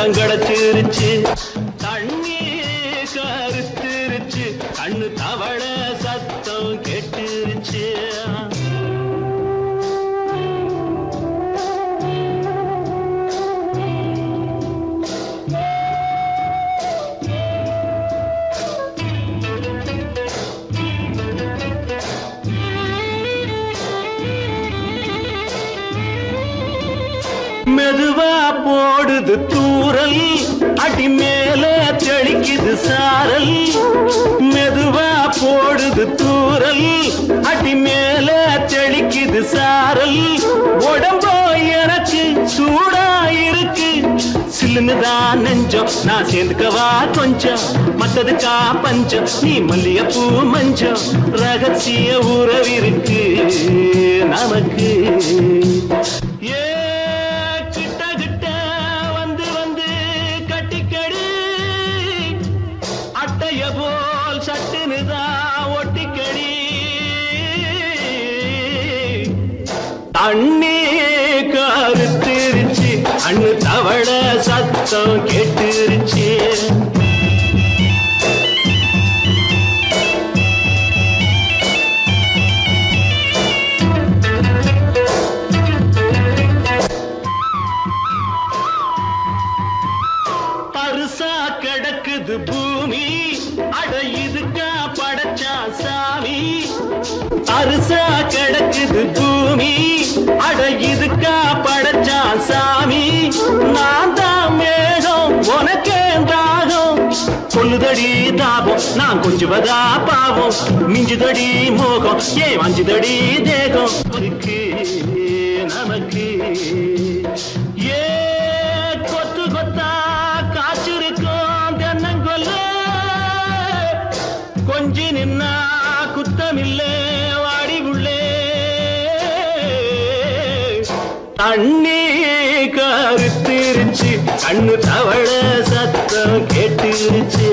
இடம் கிடைச்சிருச்சு. தண்ணி கருத்துருச்சு, கண்ணு தவள சத்தம் கேட்டுருச்சு. மெதுவா போடுது தூரல், அடி மேல தெளிக்குது சாரல். மெதுவா போடுது தூரல், அடி மேல தெளிக்குது சாரல். உடம்போ எனக்கு சூடா இருக்கு, சில்லுன்னுதான் நெஞ்சம், நான் சேர்ந்துக்கவா கொஞ்சம், மத்ததுக்கா பஞ்சம், நீ மல்லிகைப்பூ மஞ்சம். ரகசிய உறவிருக்கு நமக்கு. போல் சட்டுனுதான் ஒட்டிக்கடி. தண்ணி கருத்துருச்சு, அண்ணு தவள சத்தம் கேட்டுருச்சு. பருசா கிடக்குது பூமி, அட இதுக்கா படைச்சா சாமி. அரிசா கிடக்குது பூமி, அட இதுக்கா படைச்சா சாமி. நான் தான் மேகம், உனக்கே தாகம், கொல்லுதடி தாபம், நான் கொஞ்சுவதா பாவம். மிஞ்சுதடி மோகம், ஏன் வஞ்சுதடி தேகம் இருக்கு நமக்கு. ஏ கொத்து கொத்தா காய்ச்சிருக்கும் தென்னங்கொல்ல, கொஞ்சி நின்னா குத்தமில்லே வாடி உள்ளே. தண்ணி கருத்திருச்சு, கண்ணு தவள சத்தம் கேட்டுருச்சு.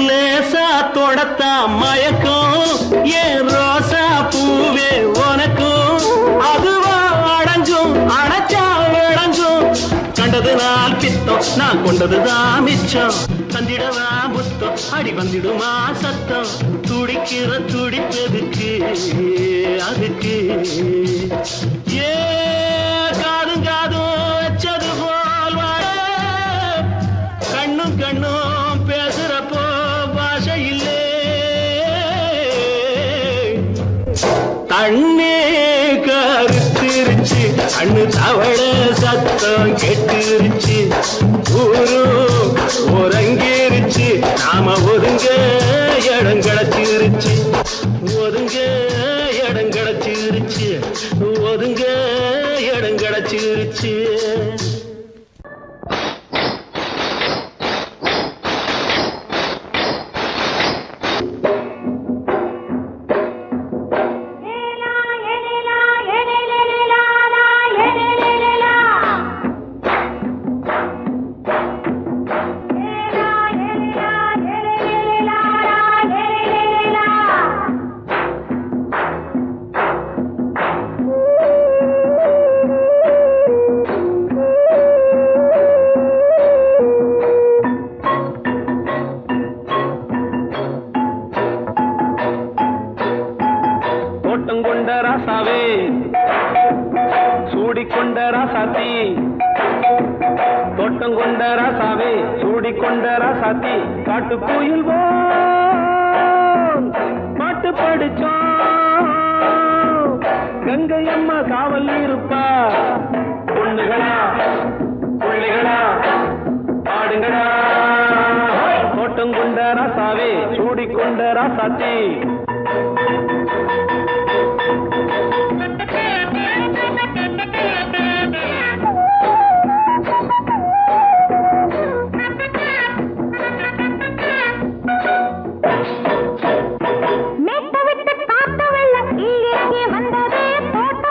லேசா தொடத்தா மயக்கும், ஏன் ரோசா பூவே உனக்கும். அதுவா அடைஞ்சும் அடைச்சா விளைஞ்சும், கண்டது நாள் பித்தம், நான் கொண்டதுதான் மிச்சம். தந்திடவா புத்தம், அடி வந்திடுமா சத்தம். துடிக்கிற துடிப்பதுக்கு அதுக்கு. ஏ காதும் காதும் வச்சது போல் வாழ, கண்ணும் கண்ணும் பேசுறப்போ பாஷை இல்லே. தண்ணி கருத்திருச்சு, கண்ணு தவள சத்தம் கேட்டுருச்சு. ஊரு ஒருங்கிருச்சு, நாம ஒதுங்க இடம் கிடைச்சிருச்சு. ஒதுங்க இடம் கிடைச்சிருச்சு, ஒதுங்க இடம் கிடைச்சிருச்சு. தோட்டங்கொண்ட ராசாவே, சூடிக்கொண்ட ராசாத்தி. தோட்டங்கொண்ட ராசாவே, சூடிக்கொண்ட ராசாத்தி. காட்டுக்குயில் பாட்டு படிச்சோம், கங்கை அம்மா காவல் இருப்பா. பொண்ணுகளா பிள்ளைகளா ஆடுங்களா. தோட்டங்கொண்ட ராசாவே, சூடிக்கொண்ட ராசாத்தி. மேட்ட விட்டு காத்த வெள்ளம் இங்கே வந்ததே, தோட்ட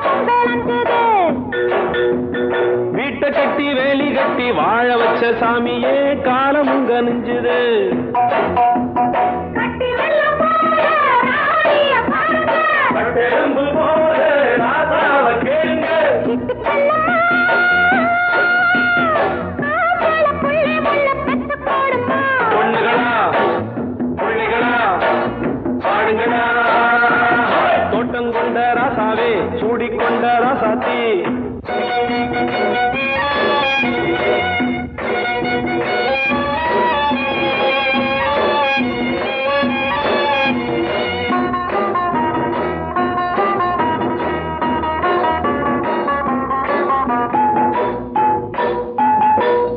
கட்டி வேலி கட்டி வாழ வச்ச சாமியே காலமும் கனிஞ்சுது. தோட்டம் கொண்ட ராசாவே சூடிக்கொண்ட ராசாத்தி.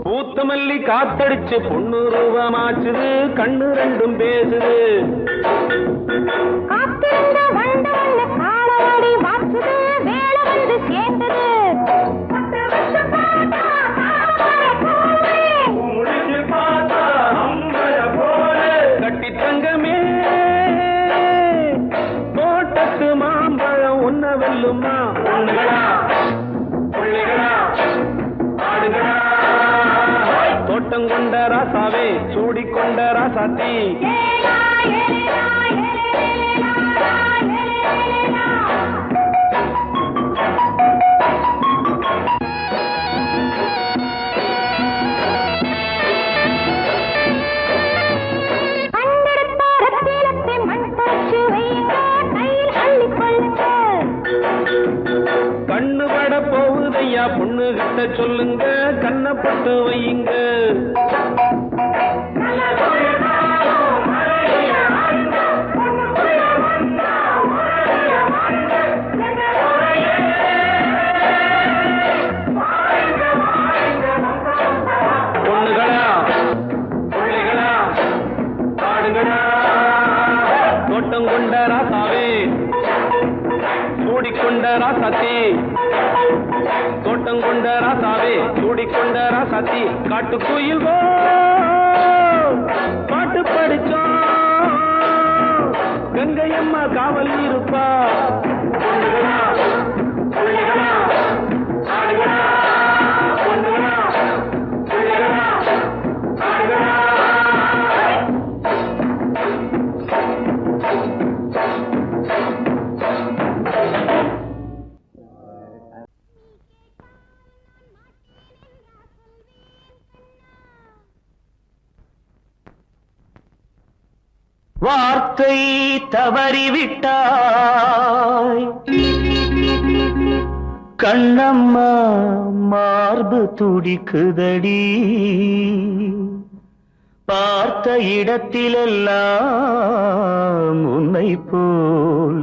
பூத்தமல்லி காத்தடிச்சு பொண்ணு ரூபமாச்சுது, கண்ணு ரெண்டும் பேசுது. கட்டி தங்கமே தோட்டத்து மாம்பழம் உன்ன வெல்லுமா. பொண்ணுகளா பிள்ளைகளா ஆடுகளா தோட்டம் கொண்ட ராசாவே சூடிக்கொண்ட ராசாத்தி. கண்ணு பட போகுதையா பொண்ணு கிட்ட சொல்லுங்க, கண்ணப்பட்டு வையுங்க. பொண்ணுகளா பிள்ளைகளா ஆடுகளா தோட்டம் கொண்ட ராசாவே சூடிக்கொண்ட ராசாத்தி. தோட்டம் கொண்ட ராசாவே சூடிக்கொண்ட ராசாத்தி. காட்டுக்குயில் பாட்டு படிச்சோம், கங்கையம்மா காவல் இருப்பா. பொண்ணுகளா பிள்ளைகளா ஆடுகளா பொண்ணுகளா பிள்ளைகளா ஆடுகளா. வார்த்தை தவறிவிட்டாய் கண்ணம்மா, மார்பு துடிக்குதடி. பார்த்த இடத்திலெல்லாம் உன்னை போல்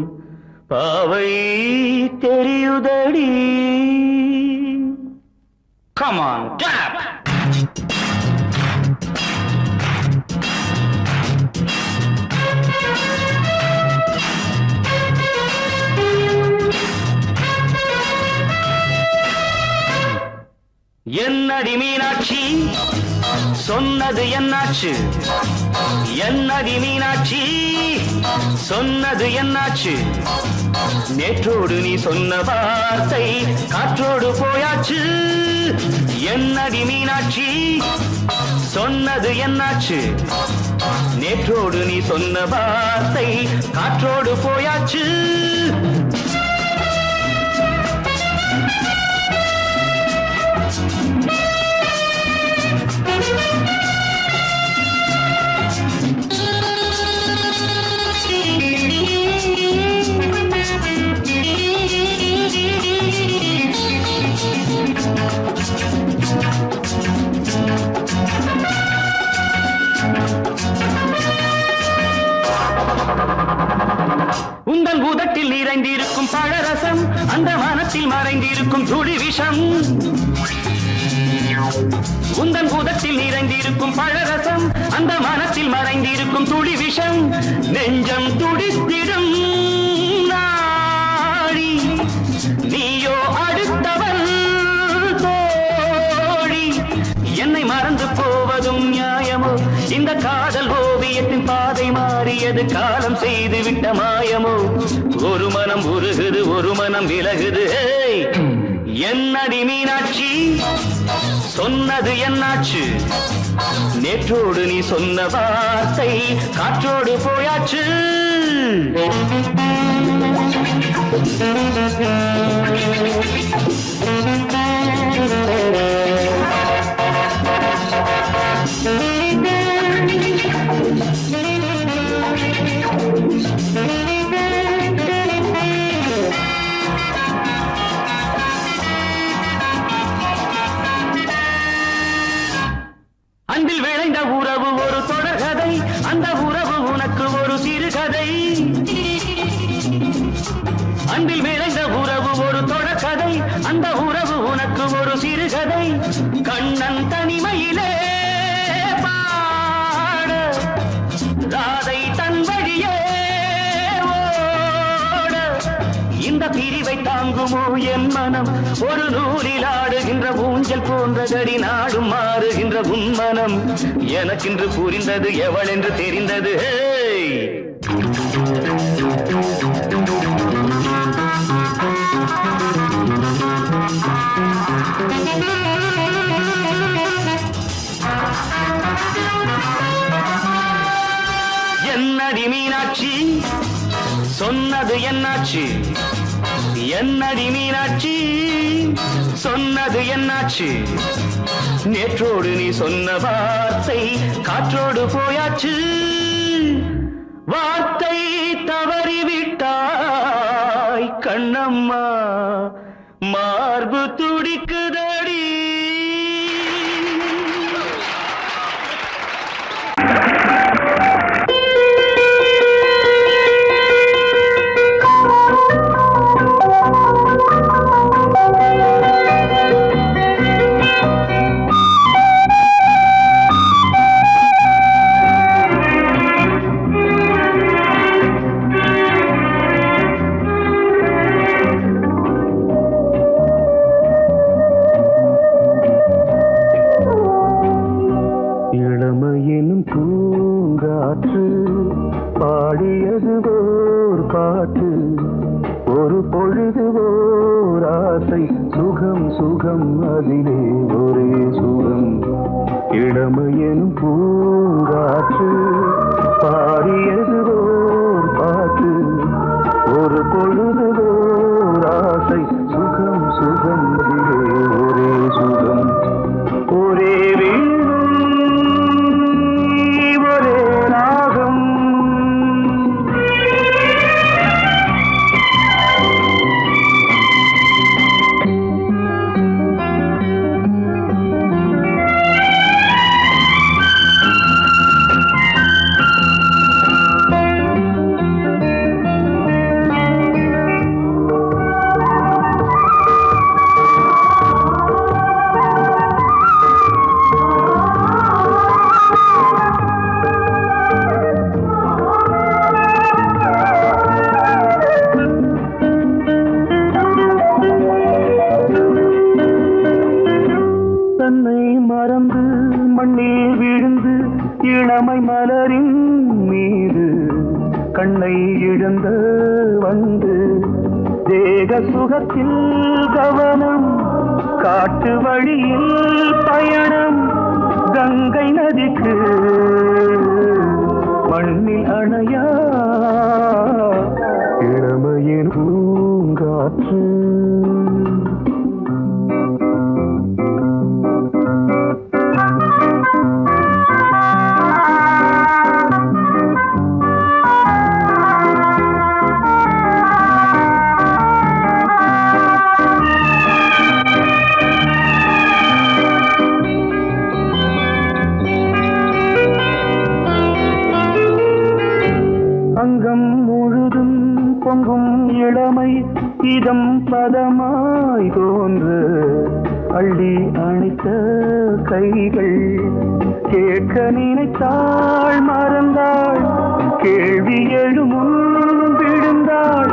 பாவை தெரியுதடி. Come on, tap! என்னடி மீனாட்சி சொன்னது என்னாச்சு? என்னடி மீனாட்சி சொன்னது என்னாச்சு? நேற்றோடு நீ சொன்ன வார்த்தை காற்றோடு போயாச்சு. என்னடி மீனாட்சி சொன்னது என்னாச்சு? நேற்றோடு நீ சொன்ன வார்த்தை காற்றோடு போயாச்சு. உந்தன் உதட்டில் நிறைந்திருக்கும் பழரசம், அந்த மனத்தில் மறைந்திருக்கும் துளி விஷம். உந்தன் உதட்டில் நிறைந்திருக்கும் பழரசம், அந்த மனத்தில் மறைந்திருக்கும் துளி விஷம். நெஞ்சம் துடித்திடும் நாடி, நீயோ அடுத்தவள் தோழி. என்னை மறந்து போவதும் நியாயமோ? இந்த காதல் ஓவியத்தின் பாதை மாறியது, காலம் செய்து விட்ட மாயமோ? ஒரு மனம் உருகுது, ஒரு மனம் விலகுது. என்னடி மீனாட்சி சொன்னது என்னாச்சு நேற்றோடு நீ சொன்ன வார்த்தை காற்றோடு போயாச்சு அன்பில் விளைந்த உறவு ஒரு தொடர்கதை அந்த உறவு உனக்கு ஒரு சிறுகதை அன்பில் விளைந்த உறவு ஒரு தொடர்கதை அந்த உறவு உனக்கு ஒரு சிறுகதை கண்ணன் தனிமையிலே பாட ராதை தன் வழியே ஓட இந்த பிரிவை தாங்குமோ என் மனம் ஒரு நூலில் ஆடுகின்ற ஊஞ்சல் போன்றதடி நாடும் மாறுகின்ற உன்மனம் எனக்கென்று புரிந்தது எவள் என்று தெரிந்தது என்னடி மீனாட்சி சொன்னது என்னாச்சு என்னடி மீனாட்சி சொன்னது என்னாச்சு நேற்றோடு நீ சொன்ன வார்த்தை காற்றோடு போயாச்சு வார்த்தை தவறிவிட்டாய் கண்ணம்மா மார்பு துடிக்குதடி இளமையினும் பூங்காற்று பாடியது ஓர் பாட்டு ஒரு பொழுது ஓர் ஆசை சுகம் சுகம் அதிலே ஒரே சுகம் இளமையினும் பூங்காற்று பாடியது ஓர் பாட்டு ஒரு பொழுது ஓர் ஆசை சுகம் சுகம் அதிலே ஒரே சுகம் ஒரே மறந்து மண்ணில் விழுந்து இளமை மலரின் மீது கண்ணை இழந்த வந்து தேக சுகத்தில் கவனம் காட்டு வழியில் பயணம் கங்கை நதிக்கு மண்ணில் அணையா இளமையின் பூங்காற்று அங்கம் முழுதும் பொங்கும் இளமை இதம் பதமாய் தோன்று அள்ளி அணைத்த கைகள் கேட்க நினைத்தாள் மறந்தாள் கேள்வி எழுமுன் விழுந்தாள்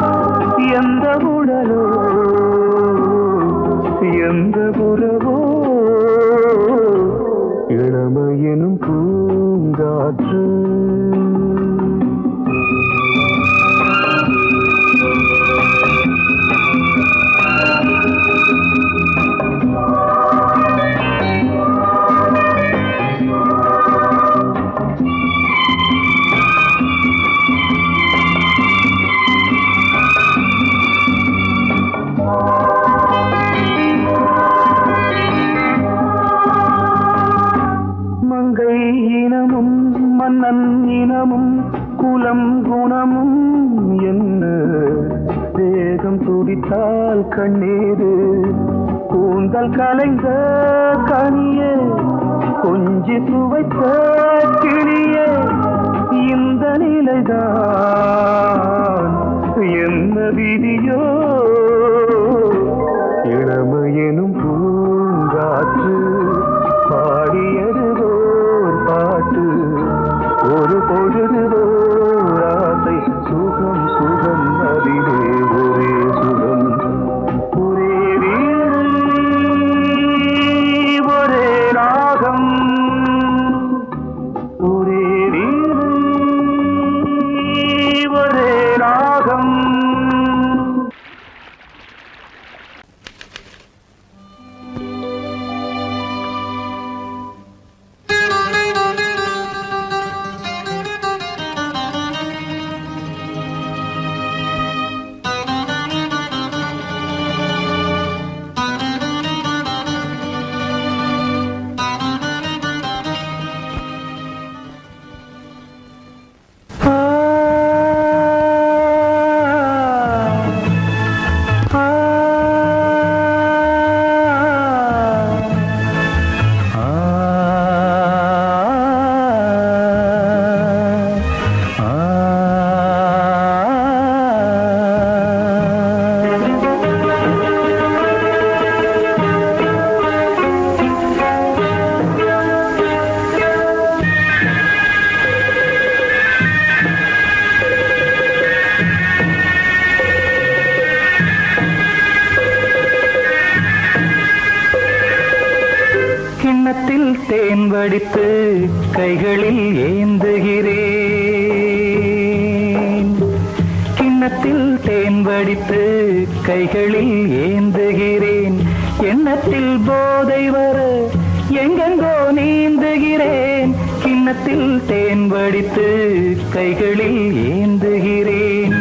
எந்த உடலோ எந்த புறவோ இளமையெனும் பூங்காற்று குணமும் என்ன தேகம் துடித்தால் கண்ணீரு கூந்தல் கலைந்த கனியே கொஞ்சி சுவைத்த கிளியே இந்த நிலைதான் என்ன விதியோ இளமையெனும் பூங்காற்று பாடியதுவோர் பாட்டு ஒரு பொழுதுவோர் ஆசை சுகம் சுகம் அதிலே ஒரே சுகம் ஒரே வீடு ஒரே ராகம் ஒரே வீடு ஒரே ராகம். கிண்ணத்தில் தேன் வடித்து கைகளில் ஏந்துகிறேன் கிண்ணத்தில் தேன் வடித்து கைகளில் ஏந்துகிறேன் எண்ணத்தில் போதை வர எங்கெங்கோ நீந்துகிறேன் கிண்ணத்தில் தேன் வடித்து கைகளில் ஏந்துகிறேன்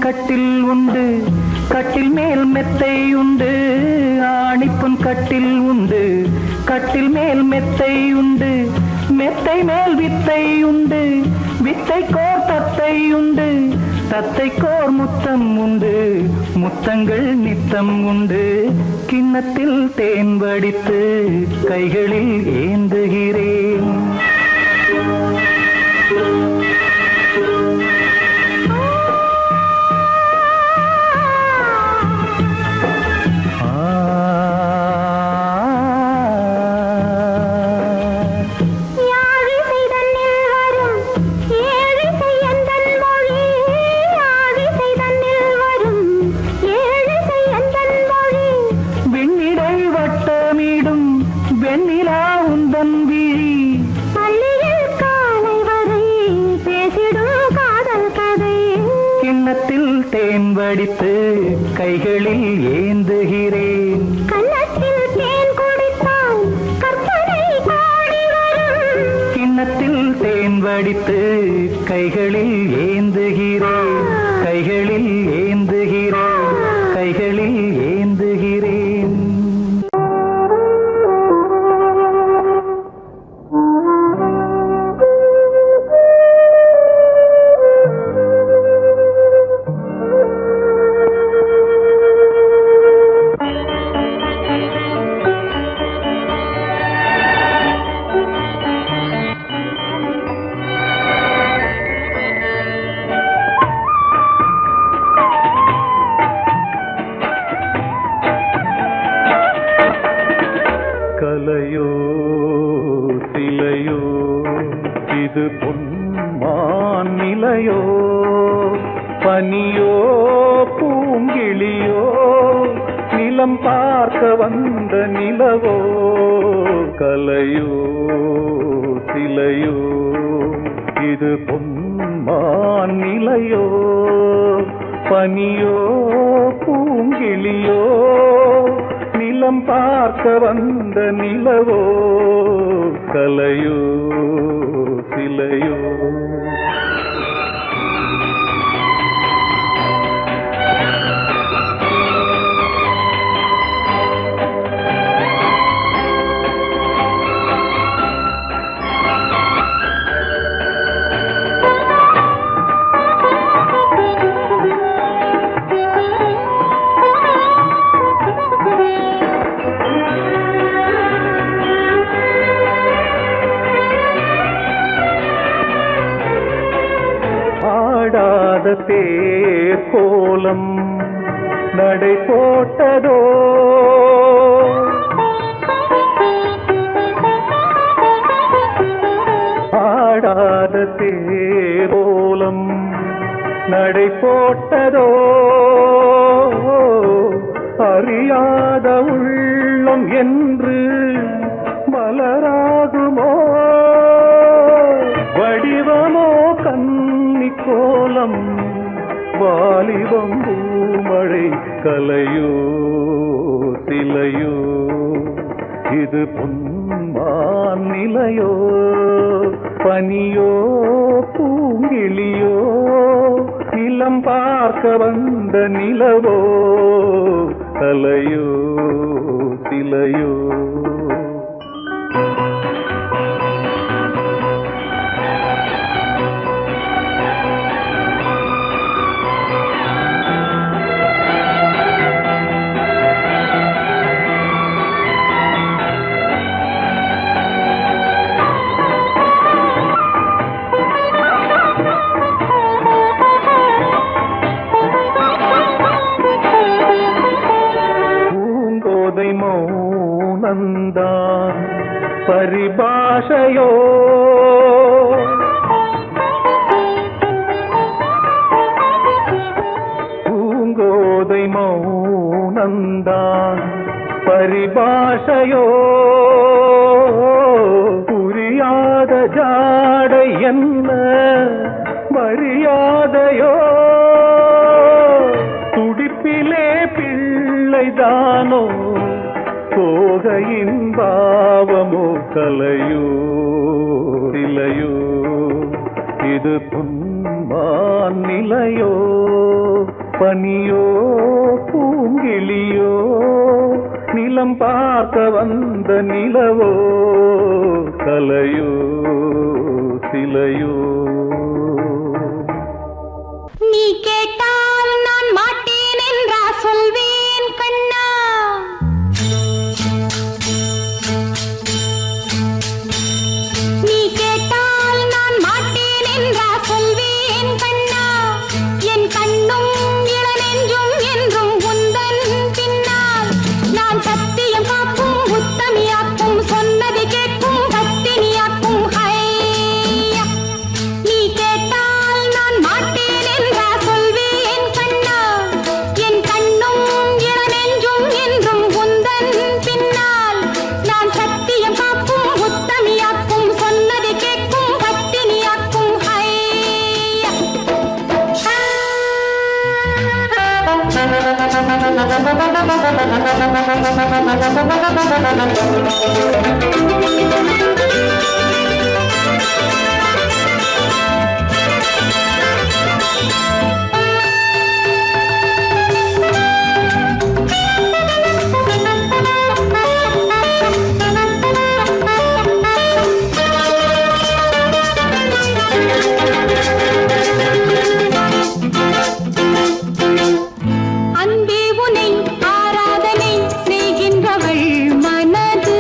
கட்டில் உண்டு கட்டில் மேல் மெத்தை உண்டு ஆணிப்புன் கட்டில் உண்டு கட்டில் மேல் மெத்தை உண்டு மெத்தை மேல் வித்தை உண்டு வித்தை கோர் தத்தை உண்டு தத்தை கோர் முத்தம் உண்டு முத்தங்கள் நித்தம் உண்டு கிண்ணத்தில் தேன் வடித்து கைகளில் ஏந்துகிறேன் தேன் வடித்து கைகளில் ஏந்துகிறேன் கன்னத்தில் தேன் குடித்தால் கற்பனை கோடி வரும் கிண்ணத்தில் தேன் வடித்து கைகளில் ஏந்துகிறேன் கைகளில் ஏந்துகிறேன் கலையோ சிலையோ இது பொன்மான் நிலையோ பனியோ பூங்கிளியோ நிலம் பார்க்க வந்த நிலவோ கலையோ சிலையோ இது பொன்மான் நிலையோ பனியோ பூங்கிளியோ நிலம் பார்க்க வந்த நிலவோ கலையோ சிலையோ தேர் கோலம் நடை போட்டதோ ஆடாத தேர் கோலம் நடை போட்டதோ அறியாத உள்ளம் என்று மலராகுமோ வடிவமோ கன்னி கோலம் வாலிபம் பூமழை கலையோ சிலையோ இது பொன்மான் நிலையோ பனியோ பூங்கிளியோ நிலம் பார்க்க வந்த நிலவோ கலையோ சிலையோ மௌனந்தான் பரிபாஷையோ பூங்கோதை மௌனந்தான் பரிபாஷையோ புரியாத ஜாடை என்ன மரியாதையோ துடிப்பிலே பிள்ளைதானோ போகையின் பாவமோ கலையோ சிலையோ இது பொன்மான் நிலையோ பனியோ பூங்கிளியோ நிலம் பார்க்க வந்த நிலவோ கலையோ சிலையோ நீ கேட்டால் நான் மாட்டேன் என்றா சொல்வேன் கண்ணா நீ கேட்டால் நான் மாட்டேன் என்றா சொல்வேன் கண்ணா என் கண்ணும் இளநெஞ்சும் என்றும் உந்தன் பின்னால் நான் சத்தியம் காக்கும் உத்தமியாக்கும் சொன்னதை கேட்கும் பத்தினியாக்கும் ஹையா நீ கேட்டால் நான் மாட்டேன் என்றா சொல்வேன் கண்ணா என் கண்ணும் இளநெஞ்சும் என்றும் உந்தன் பின்னால் நான் சத்தியம் காக்கும் உத்தமியாக்கும் சொன்னதை கேட்கும் பத்தினியாக்கும் ஹையா அன்பே உனை ஆராதனை செய்கின்றவள் மனது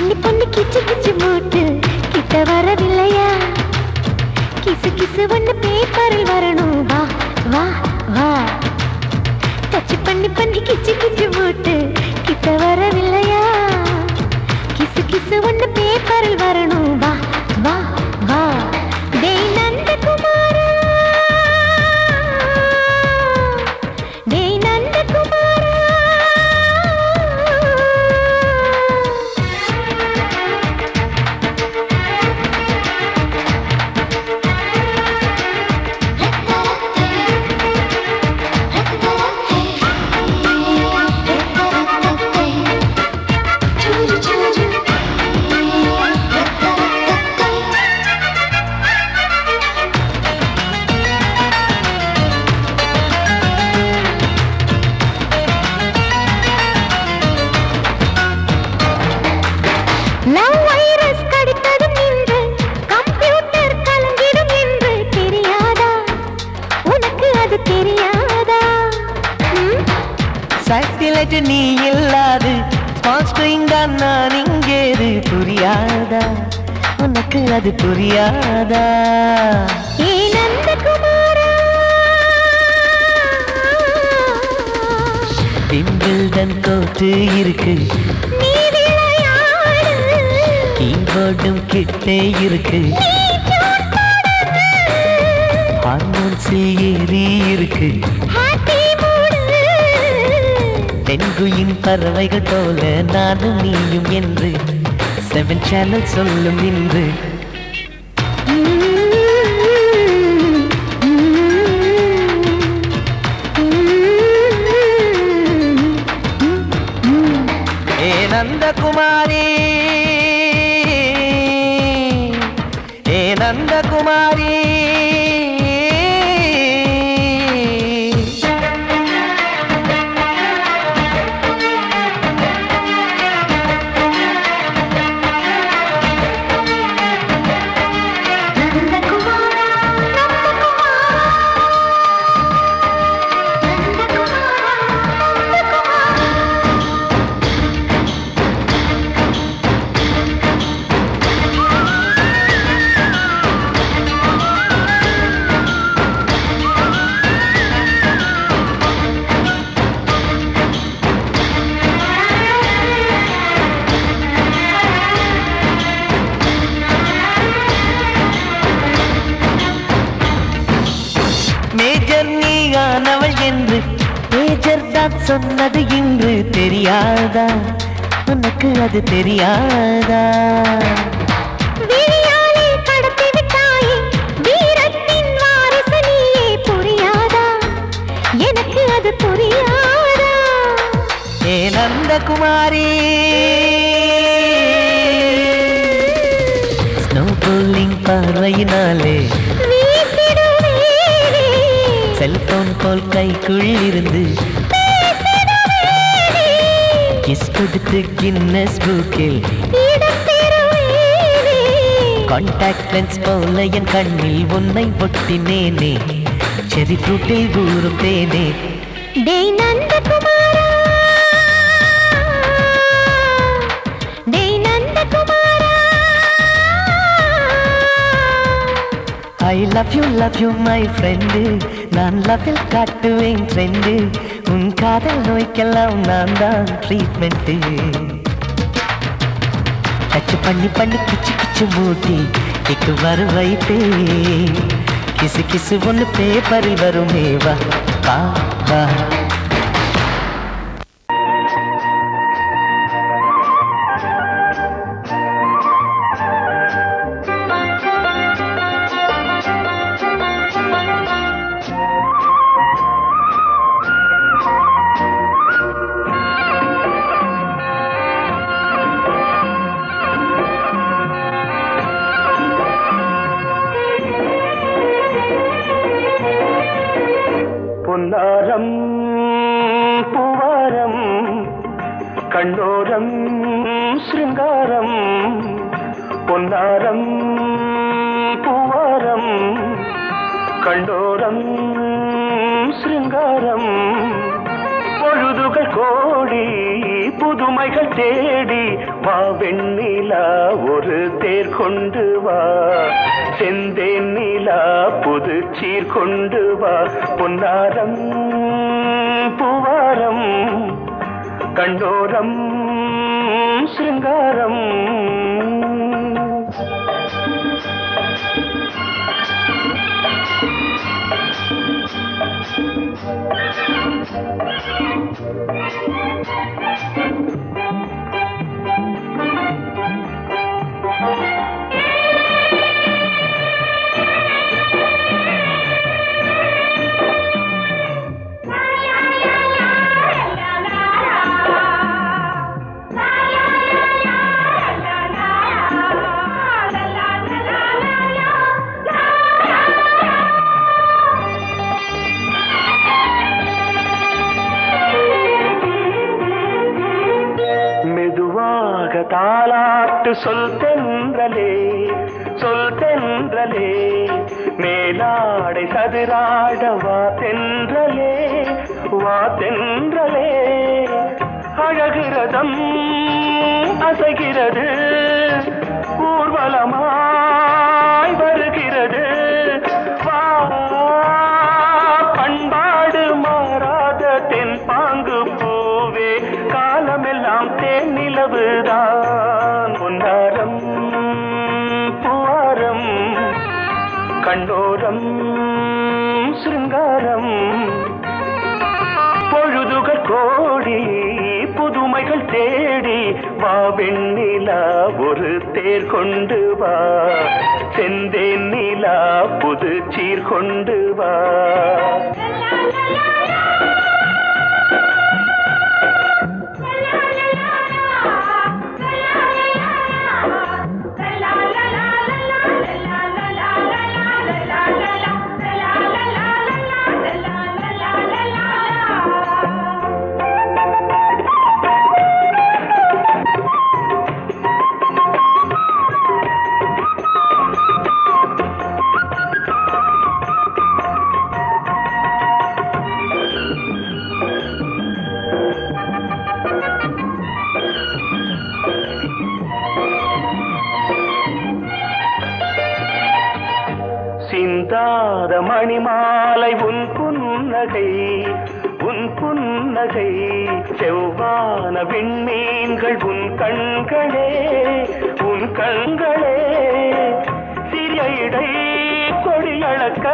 பண்ணி பண்ணி கிச்சு கிச்சு மூட்டு கிட்ட வரவில்லையா கிசு கிசு ஒண்ணு பேப்பரில் வரணும் வா வா வா டச் பண்ணி பண்ணி கிச்சு கிச்சு மூட்டு கிட்ட வரவில்லையா கிசு கிசு ஒண்ணு பேப்பரில் வரணும் வா வா வா டேய் நந்தகுமாரா டேய் நந்தகுமாரா லவ் வைரஸ் கடித்ததும் நின்று கம்ப்யூட்டர் கலங்கிடும் என்று தெரியாதா உனக்கு அது தெரியாதா சாட்டிலைட் நீ இல்லாது ஸ்மார்ட் தான் நான் இங்கேது புரியாதா உனக்கு அது புரியாதா ஏ நந்தகுமாரா விம்பிள்டன் கோட்டு இருக்கு நீ விளையாடு கீபோர்டும் கிட்டே இருக்கு ஹார்மோன்ஸில் ஏறி இருக்கு ஹாப்பி மூடு தென்குயின் பறவைகள் போல நானும் நீயும் என்று 7 சேனல் சொல்லும் இன்று ஏ நந்தகுமாரி ஏ நந்தகுமாரி மேஜர் நீயானவள் என்று மேஜர் தான் சொன்னது இன்று தெரியாதா உனக்கு அது தெரியாதா விழியாலே கடத்தி விட்டாயே வீரத்தின் வாரிசு நீயே புரியாதா எனக்கு அது புரியாதா ஏ நந்தகுமாரி ஸ்னோ போலிங் பார்வையினாலே வீசிடுவேனே செல்போன் போல் கைக்குள் இருந்து பேசிடுவேனே கிஸ் கொடுத்து கின்னஸ் புக்கில் இடம் பெறுவேனே கான்டாக்ட் லென்ஸ் போல என் கண்ணில் உன்னை ஒட்டினேனே செரி ஃப்ரூட்டில் ஊறும் தேனே டேய் நந்தகுமாரா டேய் நந்தகுமாரா I love you my friend நான் லவ்வில் காட்டுவேன் ட்ரெண்டு உன் காதல் நோய்க்கெல்லாம் நான் தான் ட்ரீட்மெண்ட்டு டச் பண்ணி பண்ணி கிச்சு கிச்சு மூட்டி கிக்கு வர வைத்தே கிசு கிசு ஒன்று பேப்பரில் வருமே வா வா வா பொன்னாரம் பூவாரம் கண்ணோரம் சிருங்காரம் பொன்னாரம் பூவாரம் கண்டோரம் சிருங்காரம் பொழுதுகள் கோடி புது புதுமைகள் தேடி வா வெண்ணிலா ஒரு தேர் கொண்டு வா செந்தேன் நிலா புது சீர் கொண்டு வா பொன்னாரம் பூவாரம் கண்டோரம் சிருங்காரம் தாலாட்டு சொல் தென்றலே மேலாடை சதுராட வா தென்றலே அழகிறதம் அசைகிறது ஊர்வலமாய் வருகிறது வா பண்பாடு மாறாத தென் பாங்கு பூவே காலமெல்லாம் தேன் நிலவுதான் பொன்னாரம் பூவாரம் கண்டோரம் சிருங்காரம் பொழுதுகள் கோடி புதுமைகள் தேடி வா வெண்ணிலா ஒரு தேர் கொண்டு வா செந்தேன் நிலா புது சீர் கொண்டு வா சிந்தாத மணிமாலை உன் புன்னகை செவ்வான விண்மீன்கள் உன் கண்களே சிறிய இடை கொடியளக்க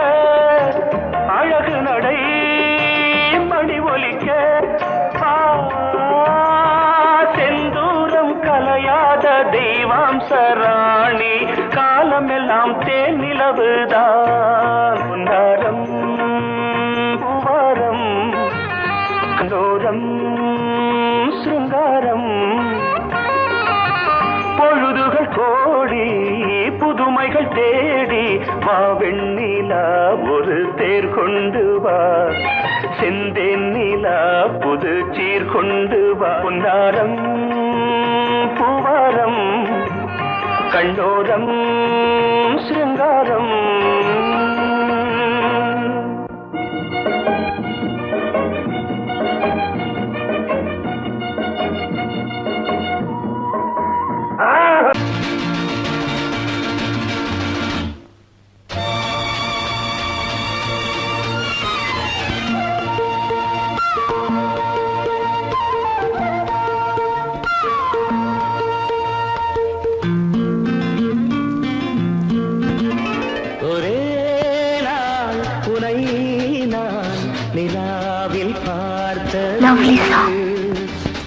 அழகு நடை மணி ஒலிக்க செந்தூரம் கலையாத தெய்வாம்சராணி காலமெல்லாம் தேன் நிலவுதான் பொன்னாரம் பூவாரம் கண்டோரம் சிருங்காரம் பொழுதுகள் கோடி புதுமைகள் தேடி வா வெண்ணிலா ஒரு தேர் கொண்டு வா செந்தேன் நிலா புது சீர் கொண்டு வா பொன்னாரம் பூவாரம் கண்டோரம் சிருங்காரம் Lovely song.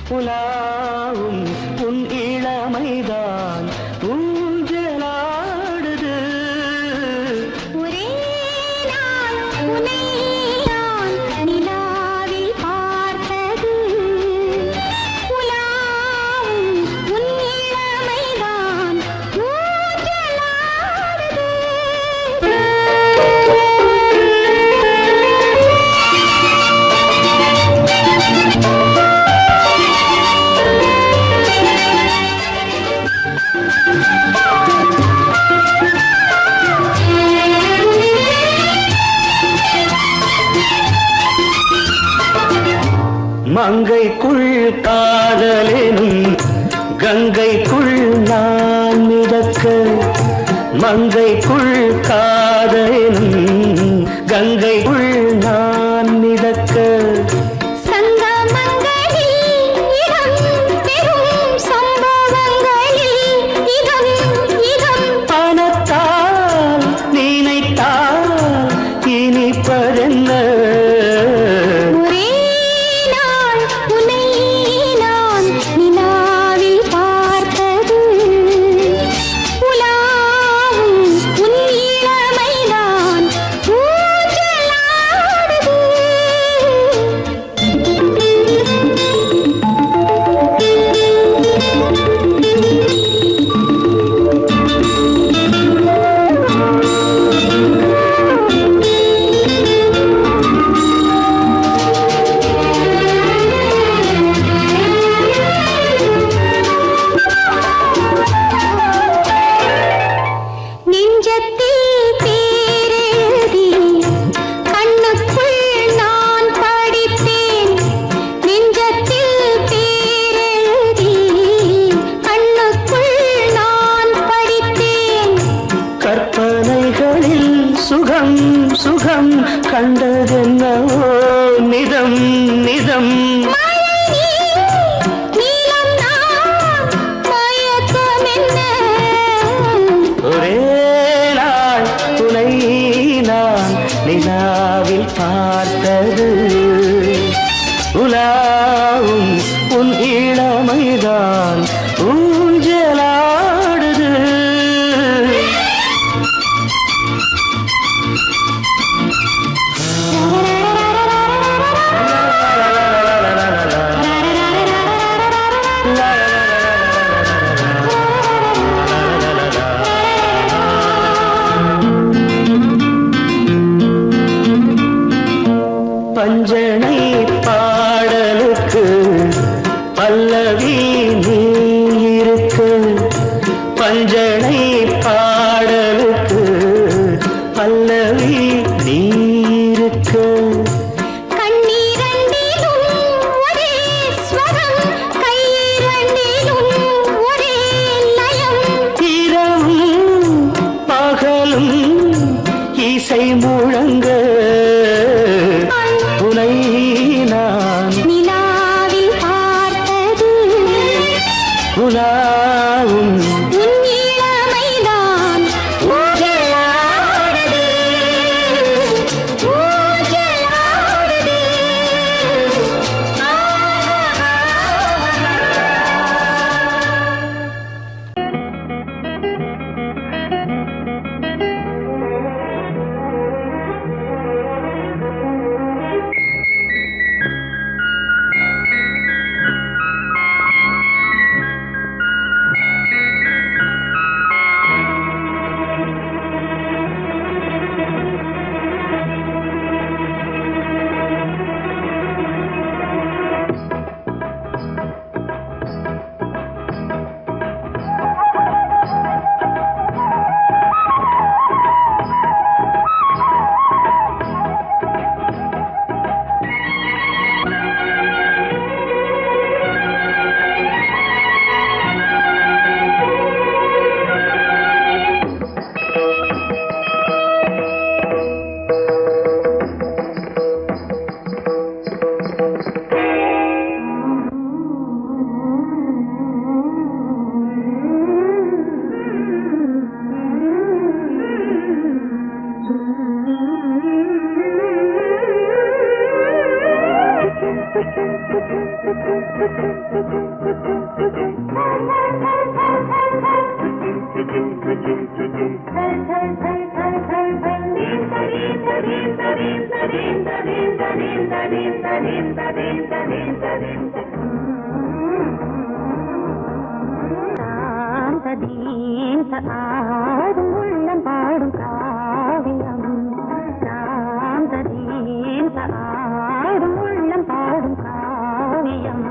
புலாவும் உன் இளமைதான் ஊஞ்சலாடுது ஒரே நாள் உன்னை நான் நிலாவில் பார்த்தது புலாவும் உன் இளமைதான் ஊஞ்சலாடுது மங்கைக்குள் காதலினும் கங்கைக்குள் நான் மிதக்க மங்கைக்குள் காதலும் கங்கைக்குள் நான் மிதக்க பணத்தால் நினைத்தால் இனிப்பதென்ன சுகம் சுகம் கண்டதென்னவோ நிதம் நிதம் ஒரே நாள் துணை நான் நிலாவில் பார்த்தது உலாவும் உன் இளமைதான் ஊஞ்சலாடுது பஞ்சனை பாடலுக்கு பல்லவி நீ இருக்கு பஞ்சனை பாடலுக்கு பல்லவி நீ இருக்கு இரவும் பகலும் இசை முழங்க உனை நான் நிலாவில் பார்த்தது உலாவும் உன் இளமைதான் ஊஞ்சலாடுது ஊஞ்சலாடுது ஆடும் உள்ளம் பாடும் காவியம் ஆடும் உள்ளம் பாடும் காவியம்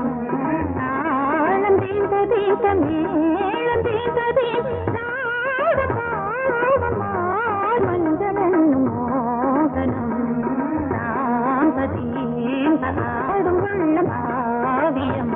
தாளம் தீர்த்த மேளம் தீர்த்ததே மஞ்சளும் மோகனம் ஆடும் உள்ளம் காவியம்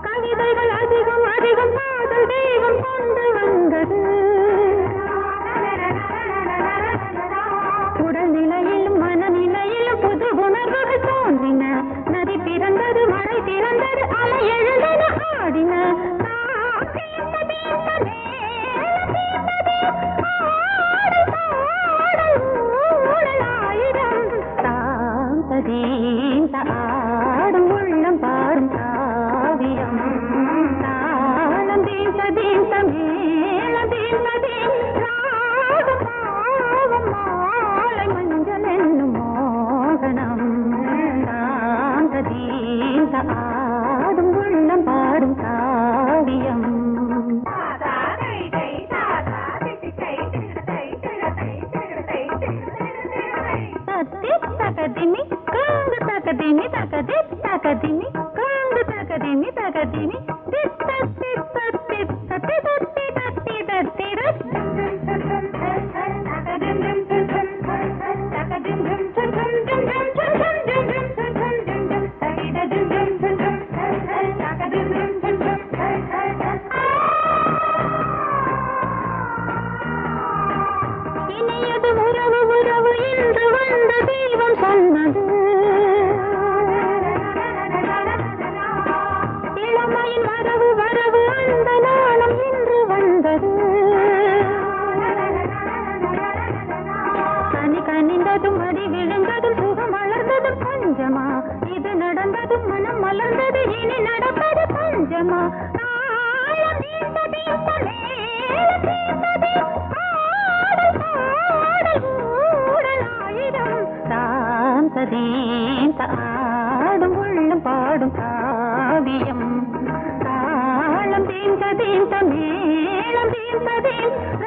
கவிதைகள் அதிகம் அதிகம் காதல் தெய்வம் கொண்டு வந்தது. உடல்நிலையிலும் மனநிலையிலும் புது உணர்வுகள் தோன்றின. நதி பிறந்தது, மழை பிறந்தது, அலை எழுந்தன, ஆடின. ஆடும் உள்ளம் பாடும் காவியம். தாளம் தீந்த தீந்த மேளம் தீந்த தீராடும் பாவம் மாலை மஞ்சள் என்னும் மோகனம். தாந்த தீந்த ஆடும் உள்ளம் பாடும் காவியம். தகதிமி காங்கு தகதிமி தகதி தகதிமி காங்கு தகதிமி தகதிமி தித்த தித்த தித்த தித்தி தத்தி தத்தி இனியது உறவு உறவு இன்று வந்த தெய்வம் சொன்னது. இளமையின் வரவு வரவு அந்த நாளம் இன்று வந்தது. கனி கனிந்ததும் அடி விழுந்ததும் சுகம் வளர்ந்ததும் பஞ்சமா. இது நடந்ததும் மனம் மலர்ந்தது, இனி நடப்பது பஞ்சமா. ஆடும் உள்ளம் பாடும் காவியம். தாளம் தீந்த தீந்த மேளம் தீந்த தீந்த